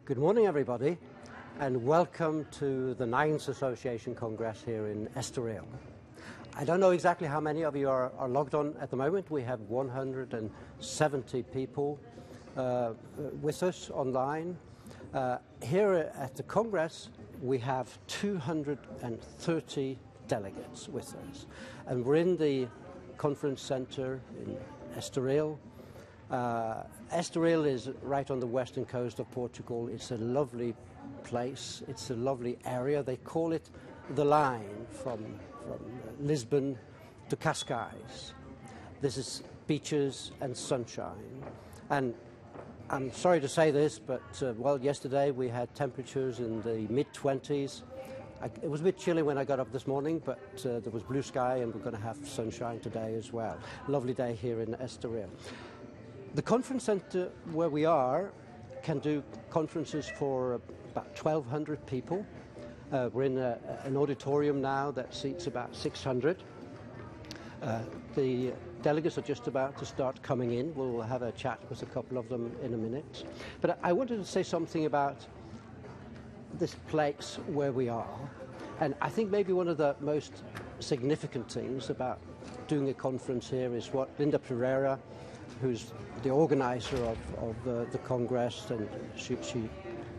Good morning, everybody, and welcome to the Nines Association Congress here in Estoril. I don't know exactly how many of you are logged on at the moment. We have 170 people with us online. Here at the Congress, we have 230 delegates with us, and we're in the conference center in Estoril. Estoril is right on the western coast of Portugal. It's a lovely place. It's a lovely area. They call it the line from Lisbon to Cascais. This is beaches and sunshine. And I'm sorry to say this, but well, yesterday we had temperatures in the mid-20s. It was a bit chilly when I got up this morning, but there was blue sky and we're going to have sunshine today as well. Lovely day here in Estoril. The conference center where we are can do conferences for about 1,200 people. We're in an auditorium now that seats about 600. The delegates are just about to start coming in. We'll have a chat with a couple of them in a minute. But I wanted to say something about this place where we are. And I think maybe one of the most significant things about doing a conference here is what Linda Pereira, who's the organizer of the Congress, and she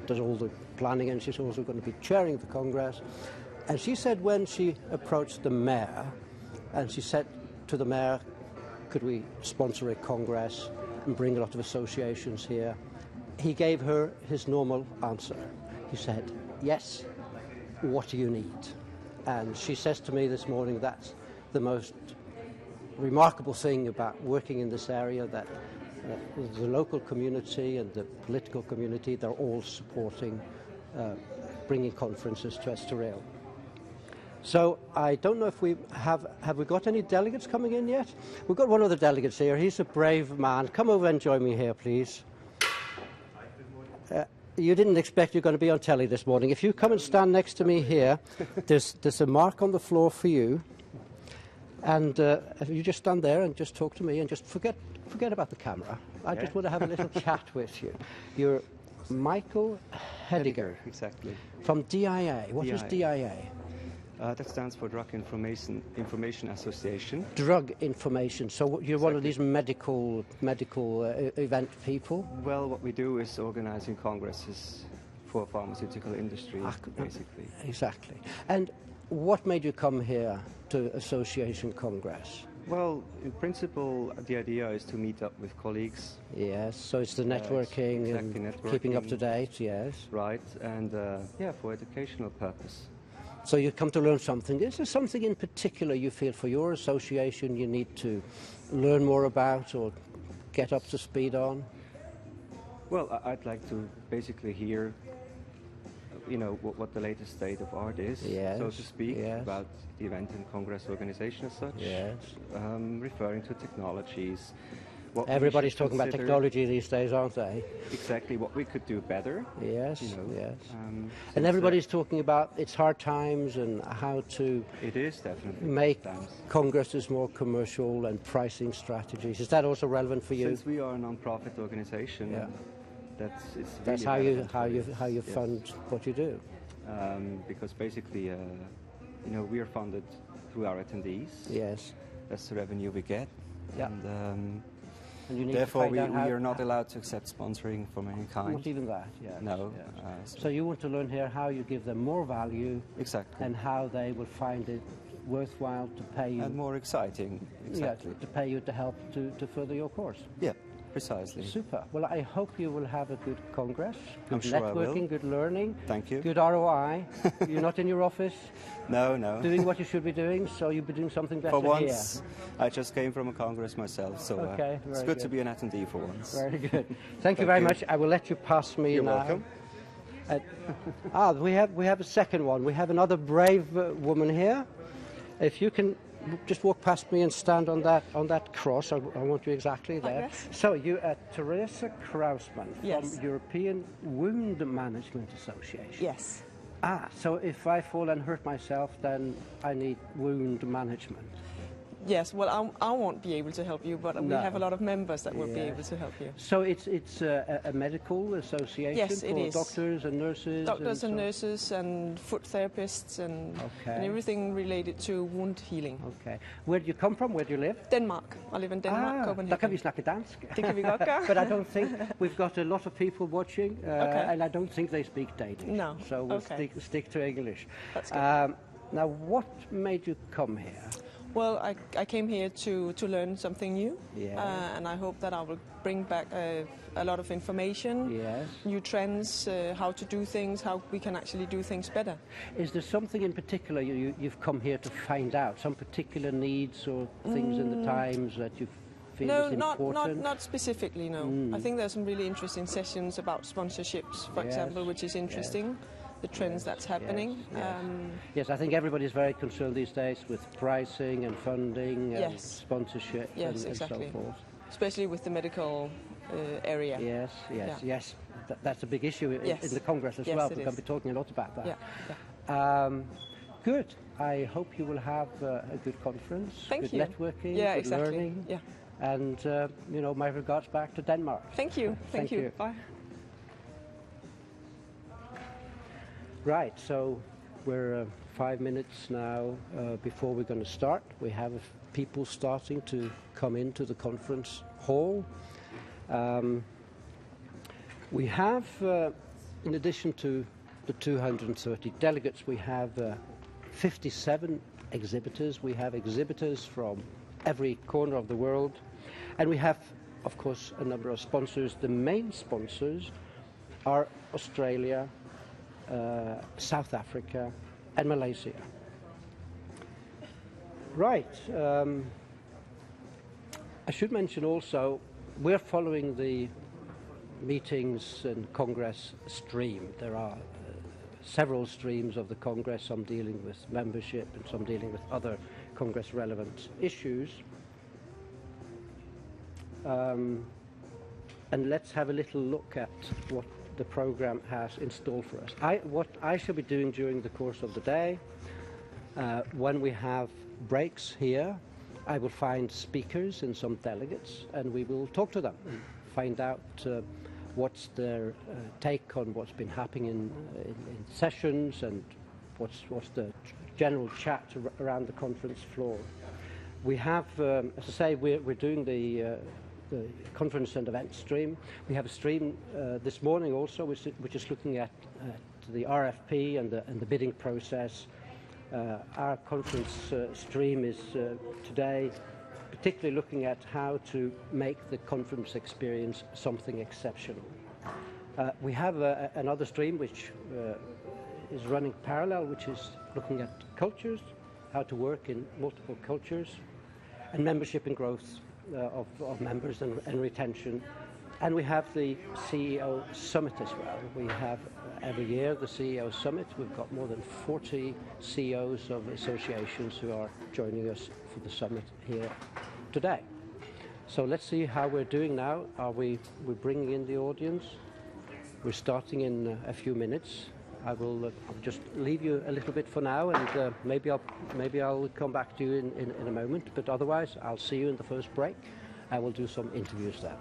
does all the planning, and she's also going to be chairing the Congress. And she said when she approached the mayor, and she said to the mayor, could we sponsor a Congress and bring a lot of associations here? He gave her his normal answer. He said, yes, what do you need? And she says to me this morning, that's the most remarkable thing about working in this area, that the local community and the political community, they're all supporting bringing conferences to Estoril. So I don't know if we have we got any delegates coming in yet? We've got one of the delegates here. He's a brave man. Come over and join me here, please. You didn't expect you're going to be on telly this morning. If you come and stand next to me here, there's a mark on the floor for you. And if you just stand there and just talk to me and just forget about the camera. I just want to have a little chat with you. You're Michael Hediger. Exactly. From DIA. What is DIA? That stands for Drug Information Association. Drug information. So you're one of these medical event people? Well, what we do is organizing congresses for pharmaceutical industry, basically. Exactly. And what made you come here to Association Congress? Well, in principle, the idea is to meet up with colleagues. Yes, so it's the networking and keeping up to date, yes. Right, and yeah, for educational purpose. So you come to learn something. Is there something in particular you feel for your association you need to learn more about or get up to speed on? Well, I'd like to basically hear, you know, what the latest state of art is, so to speak, about the event and congress organization as such, referring to technologies. Everybody's talking about technology these days, aren't they? Exactly, what we could do better. Yes, you know, yes. And everybody's talking about it's hard times and how to make congresses more commercial and pricing strategies. Is that also relevant for you? Since we are a non-profit organization, that's how you fund what you do. Because basically, you know, we are funded through our attendees. Yes, that's the revenue we get. Yeah. And you need therefore, we are not allowed to accept sponsoring from any kind. Not even that. Yeah. No. Yes. So you want to learn here how you give them more value. Exactly. And how they will find it worthwhile to pay you. And more exciting. Exactly. Yeah, to pay you to help to further your course. Yeah. Precisely. Super. Well, I hope you will have a good congress, good sure networking, good learning. Thank you. Good ROI. You're not in your office? No. Doing what you should be doing, so you'll be doing something better here. For once, here. I just came from a congress myself, so it's good to be an attendee for once. Very good. Thank you very much. I will let you pass me now. You're welcome. We have a second one. We have another brave woman here. If you can just walk past me and stand on that cross. I want you exactly there. Yes. So you are Teresa Krausman yes. from European Wound Management Association. Yes. So if I fall and hurt myself, then I need wound management. Yes, well, I won't be able to help you, but we have a lot of members that will be able to help you. So it's a medical association for doctors and nurses? Doctors and nurses and foot therapists and everything related to wound healing. Okay. Where do you come from? Where do you live? Denmark. I live in Denmark, Copenhagen. Der kan vi snakke dansk. Det kan vi godt gøre. But I don't think we've got a lot of people watching, and I don't think they speak Danish. No. So we'll stick to English. That's good. Now, what made you come here? Well, I came here to learn something new, and I hope that I will bring back a lot of information, new trends, how to do things, how we can actually do things better. Is there something in particular you've come here to find out, some particular needs or things in the times that you feel is important? Not specifically, no. I think there's some really interesting sessions about sponsorships, for example, which is interesting. The trends that's happening. Yes, I think everybody's very concerned these days with pricing and funding and sponsorship and so forth. Especially with the medical area. Yes. That's a big issue in the Congress as well. We're going to be talking a lot about that. Good. I hope you will have a good conference, good networking, good learning. And, my regards back to Denmark. Thank you. Thank you. Bye. Right, so we're 5 minutes now before we're going to start. We have people starting to come into the conference hall. We have, in addition to the 230 delegates, we have 57 exhibitors. We have exhibitors from every corner of the world. And we have, of course, a number of sponsors. The main sponsors are Australia, South Africa and Malaysia. Right. I should mention also we're following the meetings and Congress stream. There are several streams of the Congress, some dealing with membership and some dealing with other Congress relevant issues. And let's have a little look at what the program has installed for us. What I shall be doing during the course of the day, when we have breaks here, I will find speakers and some delegates, and we will talk to them and find out what's their take on what's been happening in sessions and what's the general chat around the conference floor. We have, as I say, we're doing the conference and event stream. We have a stream this morning also, which is looking at the RFP and the bidding process. Our conference stream is today particularly looking at how to make the conference experience something exceptional. We have another stream which is running parallel, which is looking at cultures, how to work in multiple cultures, and membership and growth of members and retention. And we have the CEO Summit as well. We have every year the CEO Summit. We've got more than 40 CEOs of associations who are joining us for the summit here today. So let's see how we're doing now. We're bringing in the audience. We're starting in a few minutes. I'll just leave you a little bit for now, and maybe I'll come back to you in a moment. But otherwise, I'll see you in the first break. I will do some interviews there.